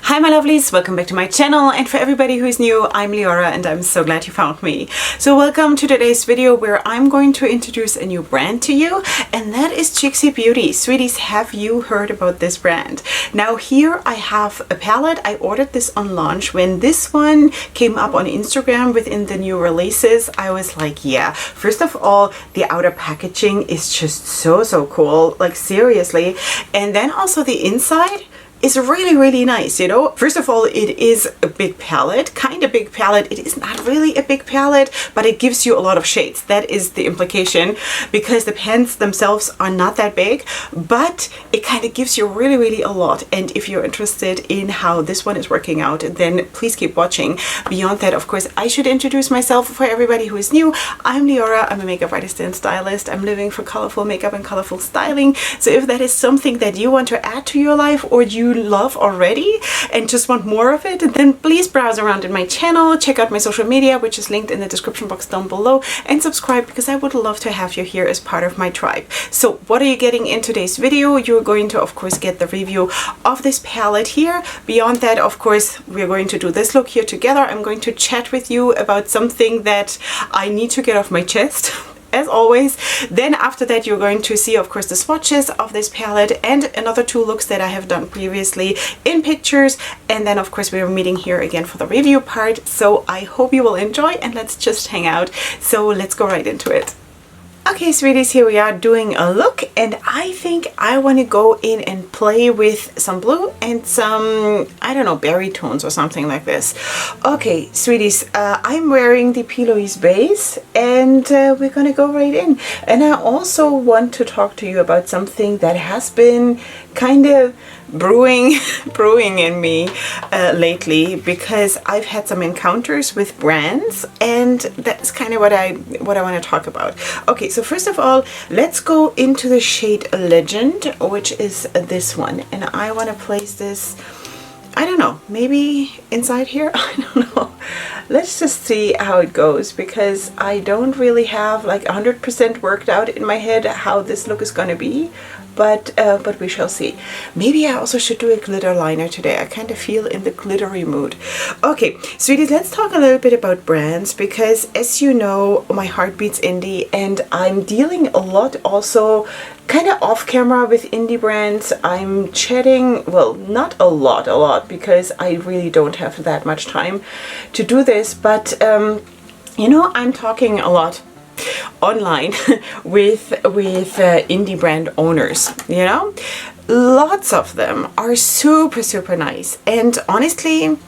Hi my lovelies, welcome back to my channel, and for everybody who's new, I'm Leorah and I'm so glad you found me. So welcome to today's video where I'm going to introduce a new brand to you, and that is Chixxie Beauty. Sweeties, have you heard about this brand? Now here I have a palette. I ordered this on launch. When this one came up on Instagram within the new releases, I was like, yeah, first of all, the outer packaging is just so cool, like seriously. And then also the inside is really nice, you know. First of all, it is a big palette, kind of big palette. It is not really a big palette, but it gives you a lot of shades. That is the implication, because the pans themselves are not that big, but it kind of gives you really a lot. And if you're interested in how this one is working out, then please keep watching. Beyond that, of course, I should introduce myself for everybody who is new. I'm Leorah. I'm a makeup artist and stylist. I'm living for colorful makeup and colorful styling. So if that is something that you want to add to your life, or you love already and just want more of it, then please browse around in my channel, check out my social media, which is linked in the description box down below, and subscribe, because I would love to have you here as part of my tribe. So what are you getting in today's video? You're going to, of course, get the review of this palette here. Beyond that, of course, we're going to do this look here together. I'm going to chat with you about something that I need to get off my chest, as always. Then after that, you're going to see, of course, the swatches of this palette and another two looks that I have done previously in pictures. And then, of course, we're meeting here again for the review part. So I hope you will enjoy, and let's just hang out. So let's go right into it. Okay, sweeties, here we are doing a look, and I think I want to go in and play with some blue and some, I don't know, berry tones or something like this. Okay, sweeties, I'm wearing the P. Louise base, and we're gonna go right in. And I also want to talk to you about something that has been kind of brewing in me lately, because I've had some encounters with brands, and that's kind of what I want to talk about. Okay, so first of all, let's go into the shade Legend, which is this one, and I want to place this, I don't know, maybe inside here. I don't know. Let's just see how it goes, because I don't really have like 100% worked out in my head how this look is going to be. But we shall see. Maybe I also should do a glitter liner today. I kind of feel in the glittery mood. Okay, sweeties, let's talk a little bit about brands, because as you know, my heart beats indie, and I'm dealing a lot also kind of off camera with indie brands. I'm chatting, well, not a lot, because I really don't have that much time to do this, but you know, I'm talking a lot online with indie brand owners, you know. Lots of them are super nice, and honestly,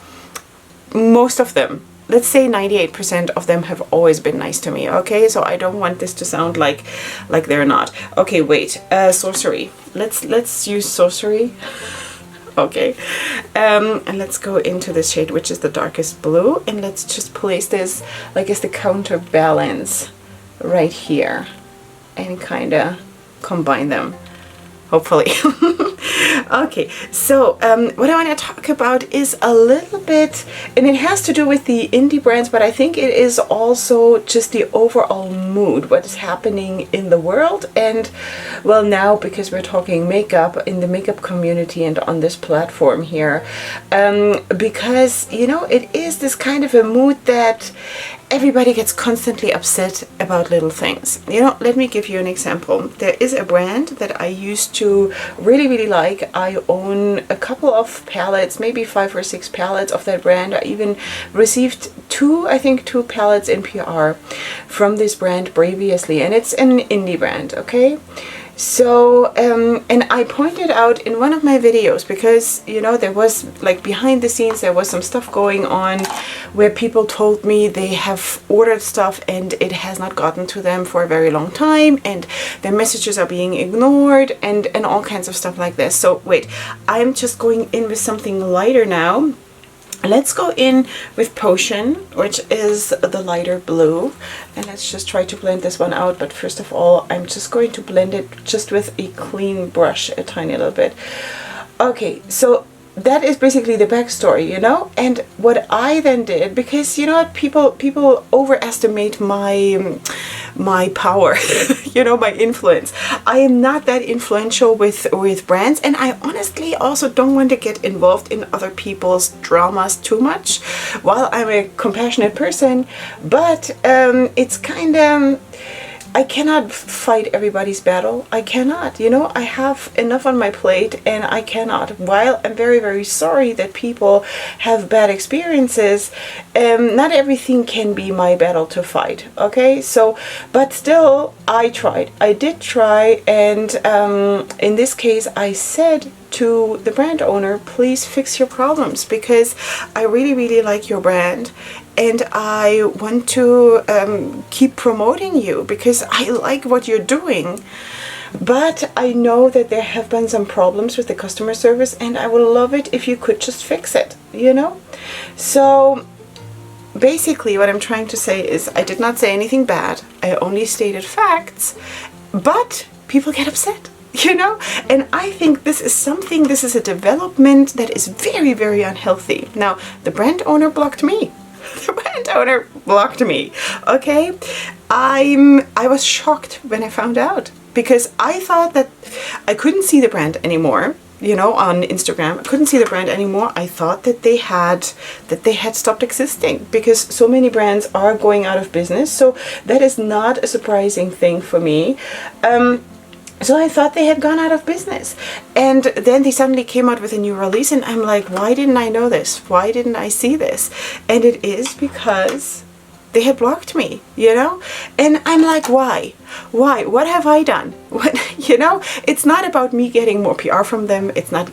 most of them, let's say 98% of them, have always been nice to me. Okay, so I don't want this to sound like they're not. Okay, wait, sorcery, let's use sorcery. Okay, and let's go into this shade, which is the darkest blue, and let's just place this like as the counterbalance right here and kind of combine them, hopefully. Okay, so what I want to talk about is a little bit, and it has to do with the indie brands, but I think it is also just the overall mood, what is happening in the world. And well, now, because we're talking makeup, in the makeup community and on this platform here, because, you know, it is this kind of a mood that everybody gets constantly upset about little things. You know, let me give you an example. There is a brand that I used to really like. I own a couple of palettes, maybe 5 or 6 palettes of that brand. I even received two palettes in PR from this brand previously, and it's an indie brand, okay? So, and I pointed out in one of my videos, because, you know, there was like behind the scenes, there was some stuff going on where people told me they have ordered stuff and it has not gotten to them for a very long time, and their messages are being ignored, and all kinds of stuff like this. So wait, I'm just going in with something lighter now. Let's go in with Potion, which is the lighter blue, and let's just try to blend this one out. But first of all, I'm just going to blend it just with a clean brush a tiny little bit. Okay, so that is basically the backstory, you know. And what I then did, because, you know, people overestimate my my power, you know, my influence. I am not that influential with brands, and I honestly also don't want to get involved in other people's dramas too much. While I'm a compassionate person, but it's kind of, I cannot fight everybody's battle. I cannot, you know, I have enough on my plate and I cannot. While I'm very, very sorry that people have bad experiences, not everything can be my battle to fight, okay? So, but still, I tried. I did try, and in this case, I said to the brand owner, please fix your problems, because I really, really like your brand. And I want to keep promoting you because I like what you're doing. But I know that there have been some problems with the customer service, and I would love it if you could just fix it, you know? So basically what I'm trying to say is I did not say anything bad. I only stated facts, but people get upset. You know, and I think this is a development that is very, very unhealthy. Now, the brand owner blocked me. The brand owner blocked me, okay? I was shocked when I found out, because I thought that I couldn't see the brand anymore, you know, on Instagram. I couldn't see the brand anymore. I thought that they had stopped existing, because so many brands are going out of business. So that is not a surprising thing for me. So I thought they had gone out of business. And then they suddenly came out with a new release, and I'm like, why didn't I know this? Why didn't I see this? And it is because they had blocked me, you know? And I'm like, why? Why? What have I done? What, you know, it's not about me getting more PR from them. It's not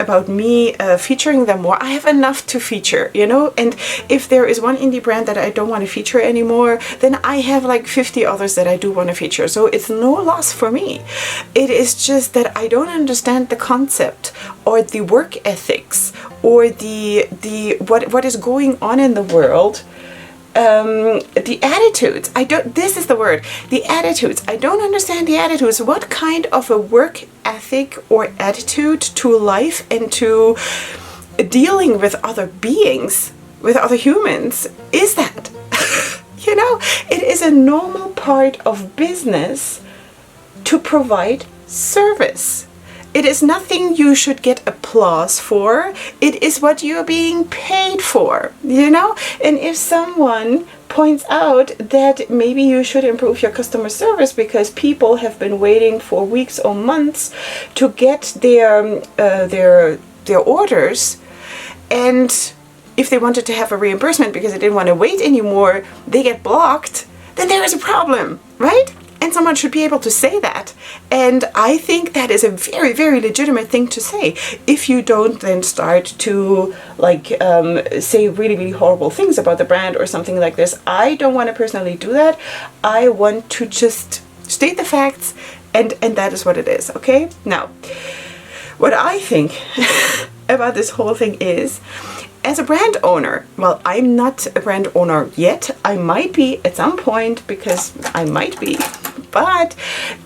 about me featuring them more. I have enough to feature, you know? And if there is one indie brand that I don't want to feature anymore, then I have like 50 others that I do want to feature. So it's no loss for me. It is just that I don't understand the concept or the work ethics or the what is going on in the world. The attitudes, this is the word, the attitudes. I don't understand the attitudes. What kind of a work ethic or attitude to life and to dealing with other beings, with other humans, is that? You know, it is a normal part of business to provide service. It is nothing you should get applause for. It is what you're being paid for, you know? And if someone points out that maybe you should improve your customer service because people have been waiting for weeks or months to get their orders, and if they wanted to have a reimbursement because they didn't want to wait anymore, they get blocked, then there is a problem, right? And someone should be able to say that. And I think that is a very, very legitimate thing to say. If you don't then start to like say really, really horrible things about the brand or something like this. I don't want to personally do that. I want to just state the facts, and that is what it is, okay? Now, what I think about this whole thing is, as a brand owner, well, I'm not a brand owner yet. I might be at some point, because I might be. But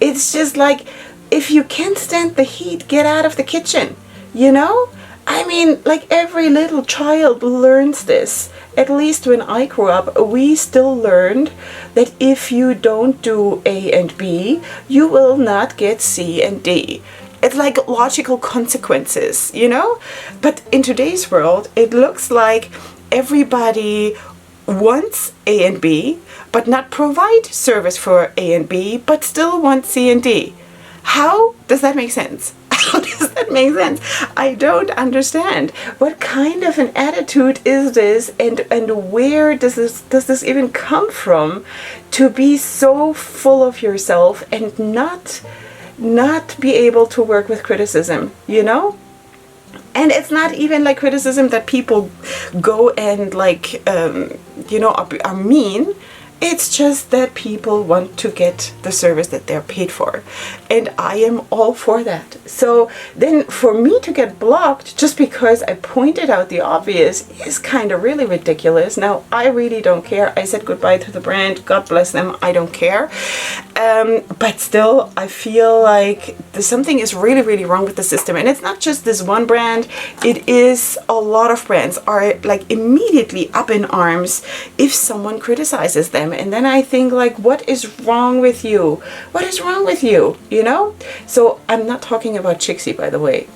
it's just like, if you can't stand the heat, get out of the kitchen, you know? I mean, like every little child learns this. At least when I grew up, we still learned that if you don't do A and B, you will not get C and D. It's like logical consequences, you know? But in today's world, it looks like everybody wants A and B, but not provide service for A and B, but still want C and D. How does that make sense? How does that make sense? I don't understand. What kind of an attitude is this, and where does this even come from, to be so full of yourself and not be able to work with criticism, you know? And it's not even like criticism that people go and like, you know, are mean. It's just that people want to get the service that they're paid for. And I am all for that. So then for me to get blocked just because I pointed out the obvious is kind of really ridiculous. Now, I really don't care. I said goodbye to the brand. God bless them. I don't care. But still, I feel like something is really, really wrong with the system. And it's not just this one brand. It is a lot of brands are like immediately up in arms if someone criticizes them. them, and then I think like, what is wrong with you? What is wrong with you? You know? So I'm not talking about Chixxie, by the way.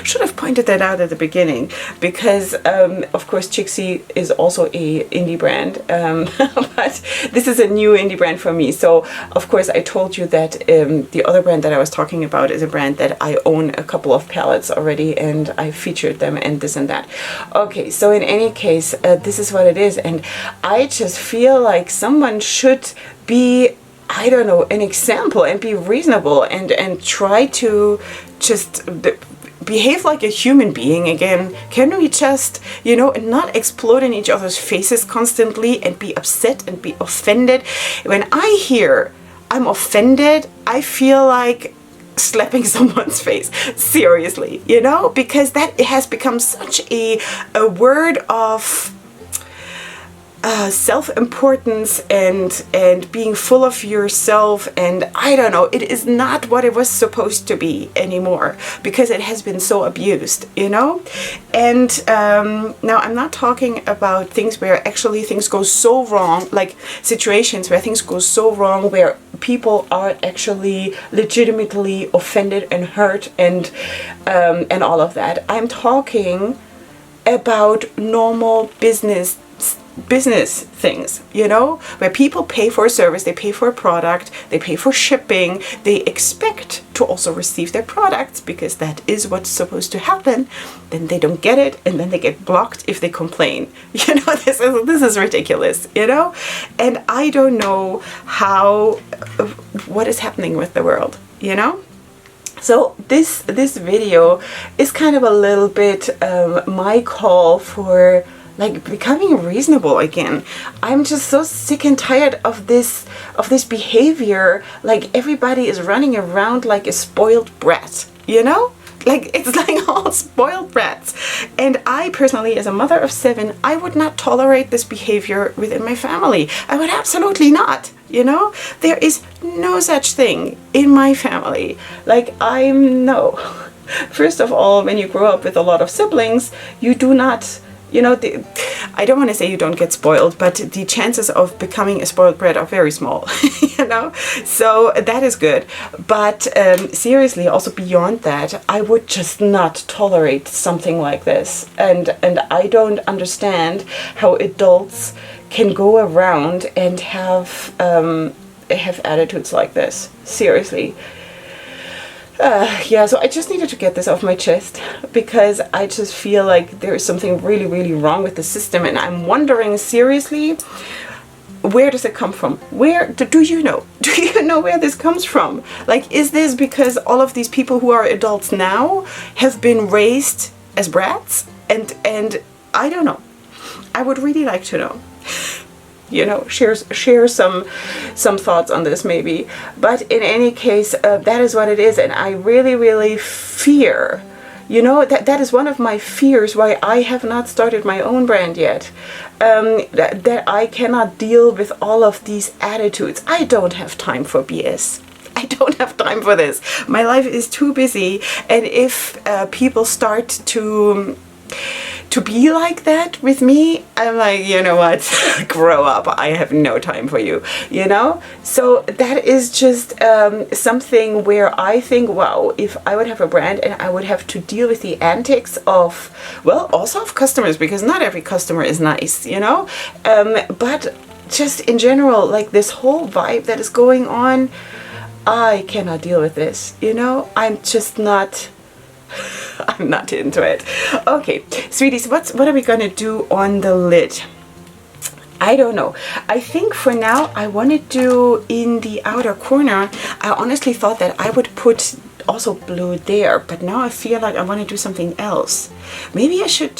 Should have pointed that out at the beginning, because of course Chixxie is also a indie brand, but this is a new indie brand for me. So of course I told you that the other brand that I was talking about is a brand that I own a couple of palettes already, and I featured them and this and that. Okay, so in any case, this is what it is, and I just feel like someone should be, I don't know, an example and be reasonable and try to just behave like a human being again. Can we just, you know, not explode in each other's faces constantly and be upset and be offended? When I hear I'm offended, I feel like slapping someone's face, seriously, you know, because that has become such a word of self-importance and being full of yourself, and I don't know, it is not what it was supposed to be anymore, because it has been so abused, you know. And now I'm not talking about things where actually things go so wrong, like situations where things go so wrong where people are actually legitimately offended and hurt and all of that. I'm talking about normal business things, you know, where people pay for a service, they pay for a product, they pay for shipping, they expect to also receive their products because that is what's supposed to happen. Then they don't get it, and then they get blocked if they complain. You know, this is ridiculous, you know. And I don't know what is happening with the world, you know. So this video is kind of a little bit my call for like becoming reasonable again. I'm just so sick and tired of this behavior. Like everybody is running around like a spoiled brat, you know? Like it's like all spoiled brats. And I personally, as a mother of 7, I would not tolerate this behavior within my family. I would absolutely not, you know? There is no such thing in my family. Like no. First of all, when you grow up with a lot of siblings, you do not, you know, I don't want to say you don't get spoiled, but the chances of becoming a spoiled brat are very small, you know, so that is good. But seriously, also beyond that, I would just not tolerate something like this. And I don't understand how adults can go around and have attitudes like this. Seriously. Yeah, so I just needed to get this off my chest, because I just feel like there is something really, really wrong with the system, and I'm wondering seriously, where does it come from? Where do you know? Do you know where this comes from? Like, is this because all of these people who are adults now have been raised as brats? And I don't know. I would really like to know. You know, share some thoughts on this maybe. But in any case, that is what it is, and I really, really fear, you know, that is one of my fears why I have not started my own brand yet. That I cannot deal with all of these attitudes. I don't have time for BS. I don't have time for this. My life is too busy, and if people start to be like that with me, I'm like, you know what, grow up, I have no time for you, you know? So that is just something where I think, wow, if I would have a brand and I would have to deal with the antics of, well, also of customers, because not every customer is nice, you know? But just in general, like this whole vibe that is going on, I cannot deal with this, you know? I'm just not... I'm not into it. Okay, sweeties, what are we gonna do on the lid? I don't know. I think for now I want to do in the outer corner. I honestly thought that I would put also blue there, but now I feel like I want to do something else. Maybe I should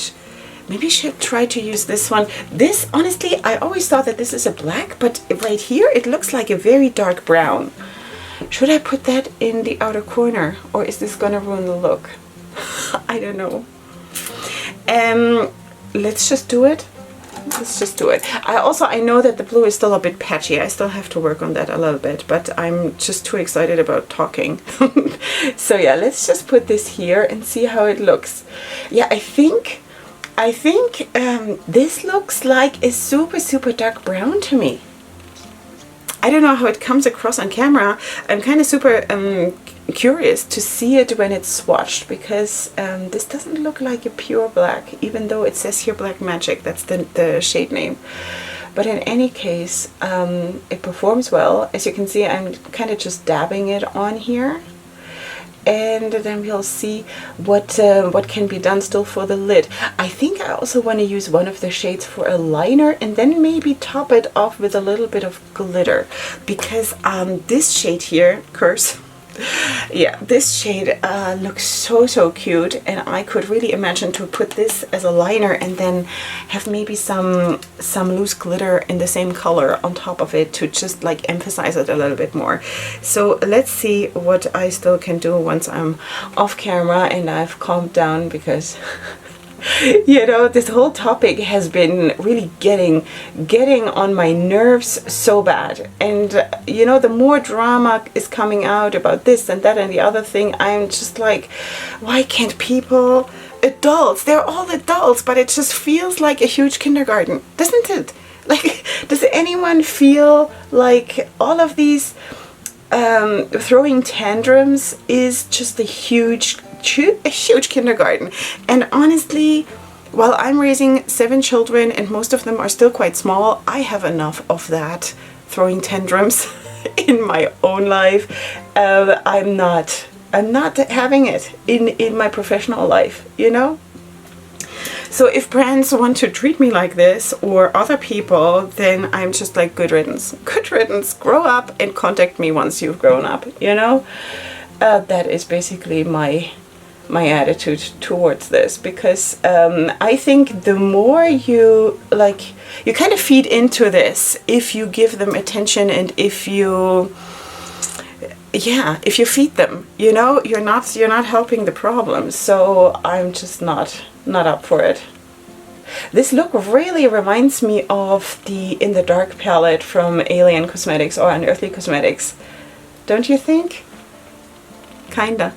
try to use this one. This, honestly, I always thought that this is a black, but right here it looks like a very dark brown. Should I put that in the outer corner, or is this gonna ruin the look? I don't know. Let's just do it. Let's just do it. I know that the blue is still a bit patchy. I still have to work on that a little bit, but I'm just too excited about talking. So yeah, let's just put this here and see how it looks. Yeah, I think I think this looks like a super dark brown to me. I don't know how it comes across on camera. I'm kind of super curious to see it when it's swatched, because this doesn't look like a pure black, even though it says here Black Magic. That's the shade name. But in any case, it performs well. As you can see, I'm kind of just dabbing it on here. And then we'll see what can be done still for the lid. I think I also want to use one of the shades for a liner, and then maybe top it off with a little bit of glitter, because this shade here, Curse, yeah, this shade looks so cute, and I could really imagine to put this as a liner and then have maybe some loose glitter in the same color on top of it to just like emphasize it a little bit more. So let's see what I still can do once I'm off camera and I've calmed down, because you know, this whole topic has been really getting on my nerves so bad. And you know, the more drama is coming out about this and that and the other thing, I'm just like, why can't people, adults, they're all adults, but it just feels like a huge kindergarten, doesn't it? Like, does anyone feel like all of these throwing tantrums is just a huge kindergarten? And honestly, while I'm raising 7 children and most of them are still quite small, I have enough of that throwing tantrums in my own life. I'm not having it in my professional life, you know. So if brands want to treat me like this, or other people, then I'm just like, good riddance. Good riddance. Grow up and contact me once you've grown up, you know. That is basically my attitude towards this, because I think the more you kind of feed into this, if you give them attention and if you feed them, you know, you're not helping the problem. So I'm just not up for it. This look really reminds me of the In the Dark palette from Alien Cosmetics or Unearthly Cosmetics, don't you think? Kinda.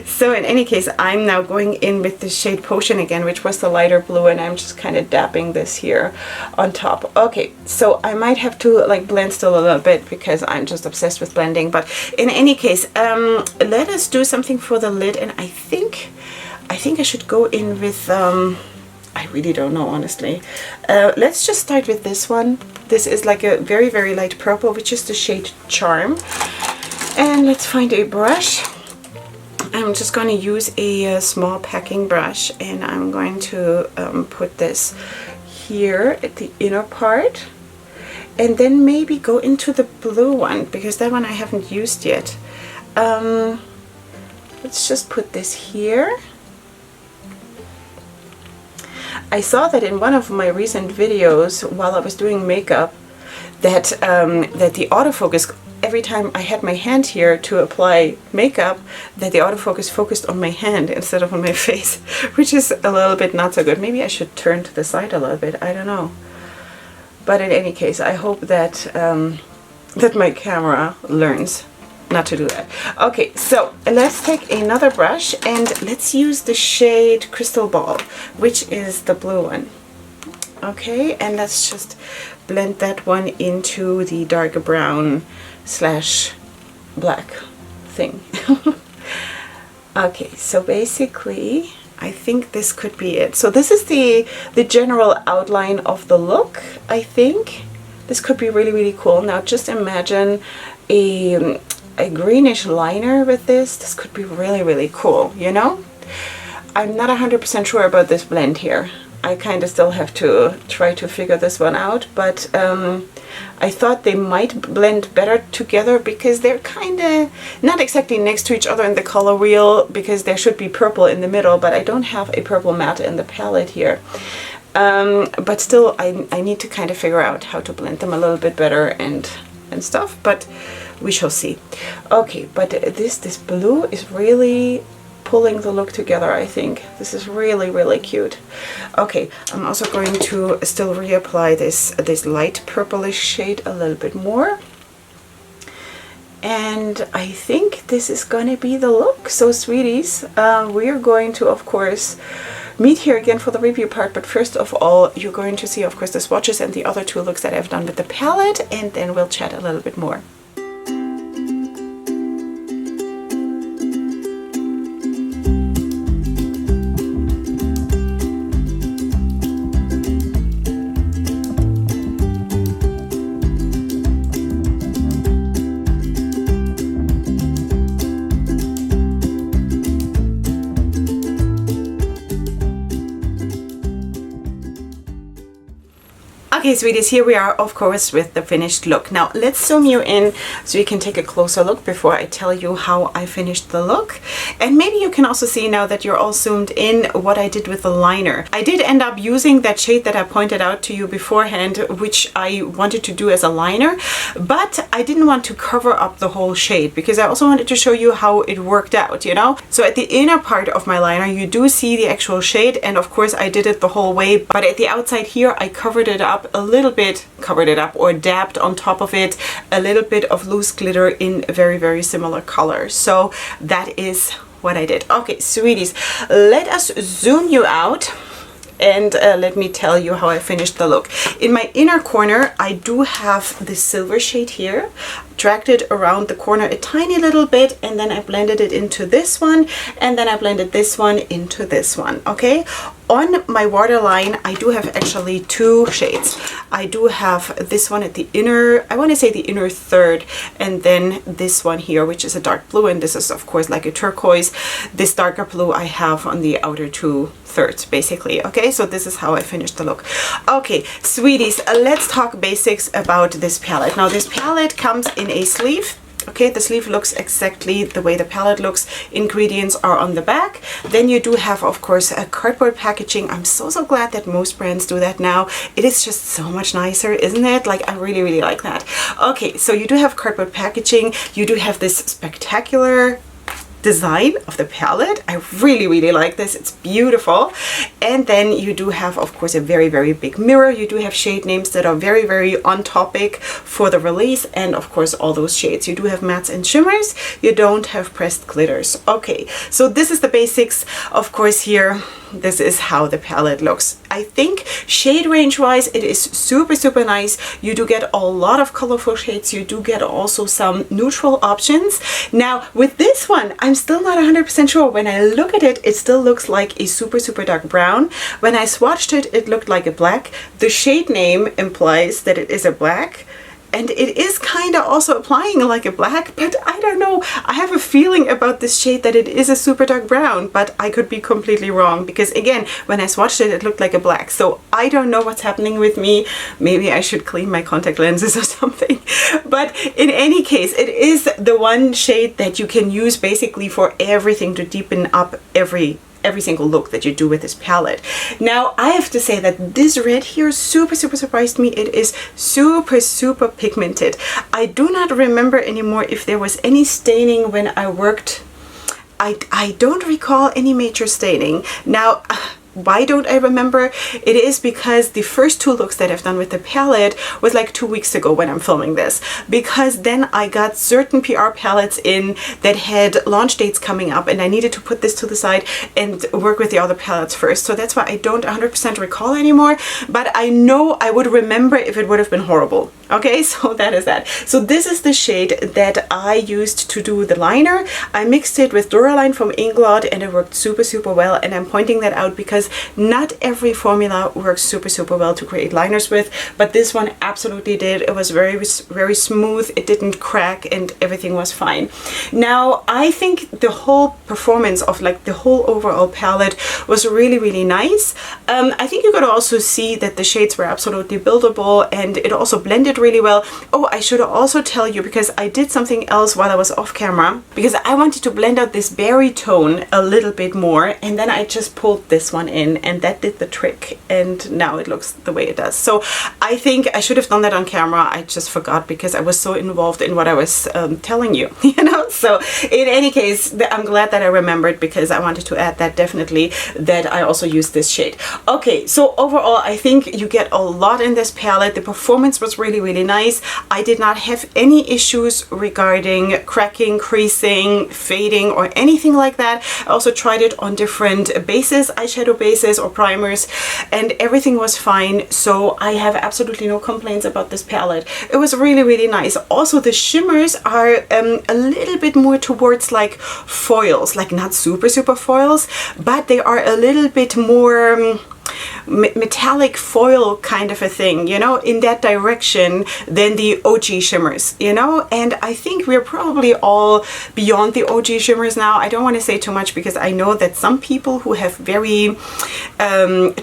So in any case, I'm now going in with the shade Potion again, which was the lighter blue, and I'm just kind of dapping this here on top. Okay, so I might have to like blend still a little bit because I'm just obsessed with blending. But in any case, let us do something for the lid, and I think I should go in with I really don't know, honestly. Let's just start with this one. This is like a very light purple, which is the shade Charm. And let's find a brush. I'm just going to use a small packing brush, and I'm going to put this here at the inner part, and then maybe go into the blue one, because that one I haven't used yet. Let's just put this here. I saw that in one of my recent videos while I was doing makeup that the autofocus, every time I had my hand here to apply makeup, that the autofocus focused on my hand instead of on my face, which is a little bit not so good. Maybe I should turn to the side a little bit, I don't know. But in any case, I hope that that my camera learns not to do that. Okay, so let's take another brush and let's use the shade Crystal Ball, which is the blue one. Okay, and let's just blend that one into the darker brown slash black thing. Okay, so basically I think this could be it. So this is the general outline of the look. I think this could be really cool. Now just imagine a greenish liner with this. This could be really cool, you know. I'm not 100% sure about this blend here. I kind of still have to try to figure this one out, but I thought they might blend better together because they're kind of not exactly next to each other in the color wheel, because there should be purple in the middle, but I don't have a purple matte in the palette here. But still, I need to kind of figure out how to blend them a little bit better and stuff, but we shall see. Okay, but this blue is really pulling the look together, I think. This is really cute. Okay, I'm also going to still reapply this light purplish shade a little bit more. And I think this is gonna be the look. So sweeties, we are going to, of course, meet here again for the review part, but first of all, you're going to see, of course, the swatches and the other two looks that I've done with the palette, and then we'll chat a little bit more. Okay, sweeties, here we are, of course, with the finished look. Now, let's zoom you in so you can take a closer look before I tell you how I finished the look. And maybe you can also see now that you're all zoomed in what I did with the liner. I did end up using that shade that I pointed out to you beforehand, which I wanted to do as a liner, but I didn't want to cover up the whole shade because I also wanted to show you how it worked out, you know? So at the inner part of my liner, you do see the actual shade, and of course I did it the whole way, but at the outside here, I covered it up a little bit, or dabbed on top of it a little bit of loose glitter in very, very similar colors. So that is what I did. Okay, sweeties, let us zoom you out and let me tell you how I finished the look. In my inner corner, I do have this silver shade here. Dragged it around the corner a tiny little bit, and then I blended it into this one, and then I blended this one into this one. Okay, on my waterline I do have actually two shades. I do have this one at the inner, I want to say the inner third, and then this one here, which is a dark blue, and this is of course like a turquoise. This darker blue I have on the outer two thirds basically. Okay, so this is how I finished the look. Okay, sweeties, let's talk basics about this palette. Now this palette comes in a sleeve. Okay, the sleeve looks exactly the way the palette looks. Ingredients are on the back. Then you do have, of course, a cardboard packaging. I'm so glad that most brands do that now. It is just so much nicer, isn't it? Like, I really, really like that. Okay, so you do have cardboard packaging. You do have this spectacular design of the palette. I really, really like this. It's beautiful. And then you do have, of course, a very, very big mirror. You do have shade names that are very, very on topic for the release, and of course all those shades. You do have mattes and shimmers. You don't have pressed glitters. Okay, so this is the basics. Of course, here this is how the palette looks. I think shade range wise it is super, super nice. You do get a lot of colorful shades. You do get also some neutral options. Now with this one, I'm still not 100% sure. When I look at it, it still looks like a super, super dark brown. When I swatched it, it looked like a black. The shade name implies that it is a black, and it is kind of also applying like a black, but I don't know. I have a feeling about this shade that it is a super dark brown, but I could be completely wrong because again, when I swatched it, it looked like a black. So I don't know what's happening with me. Maybe I should clean my contact lenses or something. But in any case, it is the one shade that you can use basically for everything to deepen up every single look that you do with this palette. Now I have to say that this red here super, super surprised me. It is super, super pigmented. I do not remember anymore if there was any staining when I worked. I don't recall any major staining. Now why don't I remember? It is because the first two looks that I've done with the palette was like 2 weeks ago when I'm filming this, because then I got certain PR palettes in that had launch dates coming up, and I needed to put this to the side and work with the other palettes first. So that's why I don't 100% recall anymore, but I know I would remember if it would have been horrible. Okay, so that is that. So this is the shade that I used to do the liner. I mixed it with Duraline from Inglot and it worked super, super well, and I'm pointing that out because not every formula works super, super well to create liners with, but this one absolutely did. It was very, very smooth. It didn't crack and everything was fine. Now, I think the whole performance of like the whole overall palette was really, really nice. I think you could also see that the shades were absolutely buildable and it also blended really well. Oh, I should also tell you, because I did something else while I was off camera, because I wanted to blend out this berry tone a little bit more, and then I just pulled this one in and that did the trick, and now it looks the way it does. So I think I should have done that on camera. I just forgot because I was so involved in what I was telling you, you know. So in any case, I'm glad that I remembered, because I wanted to add that definitely, that I also used this shade. Okay, so overall I think you get a lot in this palette. The performance was really, really nice. I did not have any issues regarding cracking, creasing, fading, or anything like that. I also tried it on different bases, eyeshadow bases or primers, and everything was fine. So I have absolutely no complaints about this palette. It was really, really nice. Also, the shimmers are a little bit more towards like foils, like not super foils, but they are a little bit more metallic foil kind of a thing, you know, in that direction than the OG shimmers, you know. And I think we're probably all beyond the OG shimmers now. I don't want to say too much because I know that some people who have very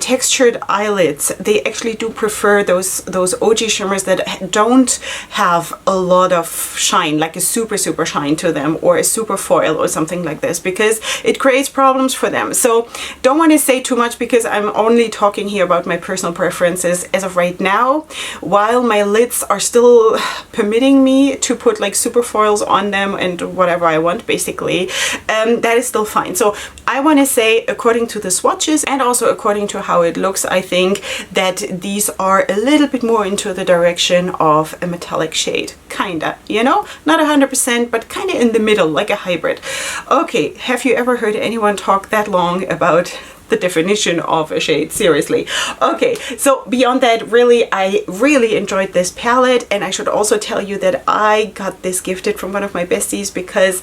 textured eyelids, they actually do prefer those OG shimmers that don't have a lot of shine, like a super shine to them, or a super foil or something like this, because it creates problems for them. So don't want to say too much because I'm only talking here about my personal preferences as of right now. While my lids are still permitting me to put like super foils on them and whatever I want, basically, that is still fine. So I want to say, according to the swatches and also according to how it looks, I think that these are a little bit more into the direction of a metallic shade, kinda, you know, not 100%, but kind of in the middle, like a hybrid. Okay, have you ever heard anyone talk that long about the definition of a shade? Seriously. Okay, so beyond that, really, I really enjoyed this palette, and I should also tell you that I got this gifted from one of my besties because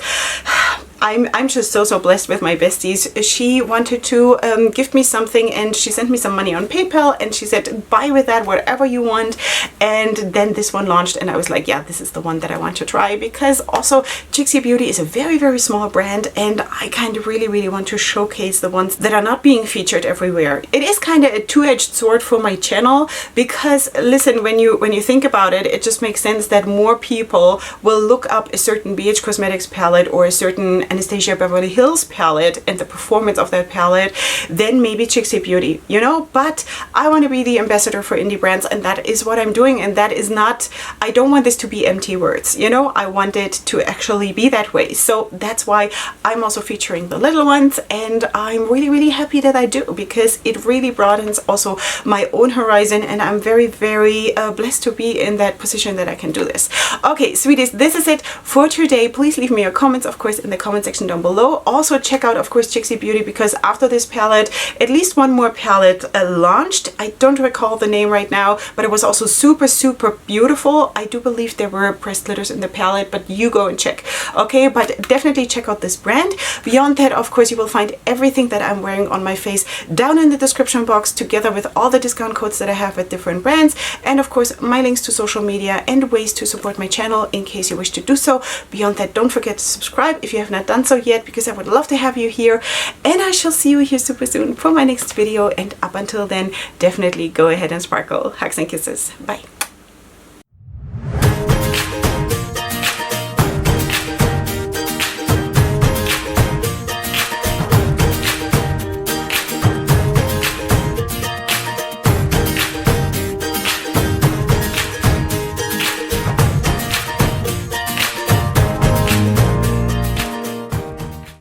I'm just so blessed with my besties. She wanted to gift me something, and she sent me some money on PayPal, and she said, buy with that whatever you want. And then this one launched, and I was like, yeah, this is the one that I want to try, because also Chixxie Beauty is a very small brand, and I kind of really want to showcase the ones that are not being featured everywhere. It is kind of a two-edged sword for my channel, because listen, when you think about it, it just makes sense that more people will look up a certain BH Cosmetics palette or a certain Anastasia Beverly Hills palette and the performance of that palette than maybe Chixxie Beauty, you know. But I want to be the ambassador for indie brands, and that is what I'm doing. And that is not, I don't want this to be empty words, you know. I want it to actually be that way. So that's why I'm also featuring the little ones, and I'm really happy that I do, because it really broadens also my own horizon, and I'm very blessed to be in that position that I can do this. Okay, sweeties, this is it for today. Please leave me your comments, of course, in the comment section down below. Also check out, of course, Chixxie Beauty, because after this palette, at least one more palette launched. I don't recall the name right now, but it was also super beautiful. I do believe there were pressed glitters in the palette, but you go and check. Okay, but definitely check out this brand. Beyond that, of course, you will find everything that I'm wearing on my face down in the description box, together with all the discount codes that I have at different brands, and of course my links to social media and ways to support my channel in case you wish to do so. Beyond that, don't forget to subscribe if you have not done so yet, because I would love to have you here, and I shall see you here super soon for my next video. And up until then, definitely go ahead and sparkle. Hugs and kisses. Bye.